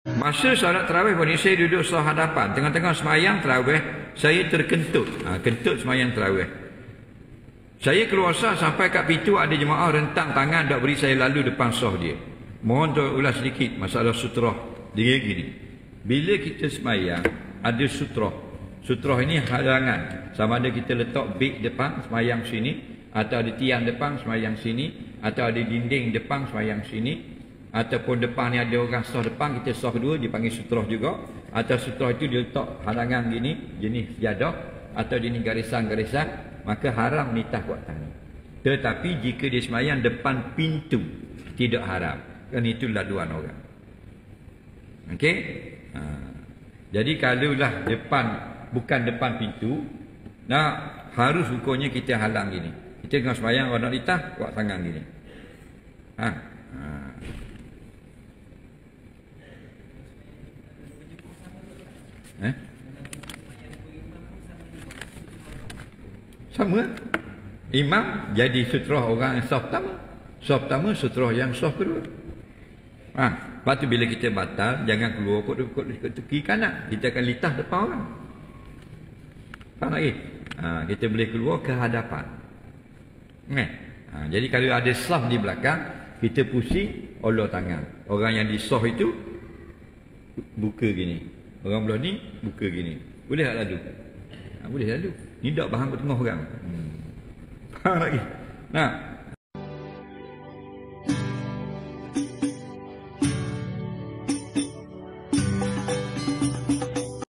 Masa solat tarawih pun saya duduk sebelah hadapan. Tengah-tengah semayang tarawih, saya terkentut. Kentut semayang tarawih. Saya keluar sah sampai kat pintu ada jemaah rentang tangan dak beri saya lalu depan sah dia. Mohon tuan ulas sedikit masalah sutrah. Dia gini. Bila kita semayang ada sutrah. Sutrah ini halangan. Sama ada kita letak beg depan semayang sini, atau ada tiang depan semayang sini, atau ada dinding depan semayang sini, ataupun depan ni ada orang sah depan, kita sah kedua, dipanggil sutrah juga. Atau sutrah itu dia letak halangan gini, jenis sejadah, atau jenis garisan-garisan, maka haram nitah buat tangan. Tetapi jika dia semayang depan pintu, tidak haram. Kan itu laluan orang. Okey? Jadi kalaulah depan, bukan depan pintu, harus hukumnya kita halang gini. Kita tengah semayang, orang nak nitah, buat tangan gini. Sama. Imam jadi sutrah orang yang sah pertama. Sah pertama, sutrah yang sah kedua. Lepas tu bila kita batal, jangan keluar kot kiri kanan. Kita akan litah depan orang. Faham lagi? Kita boleh keluar ke hadapan. Jadi kalau ada sah di belakang, kita pusing, olor tangan. Orang yang disah itu buka gini. Orang belah ni buka gini. Boleh tak lalu? Boleh lalu. Ni tak bahan ke tengah orang. Faham lagi?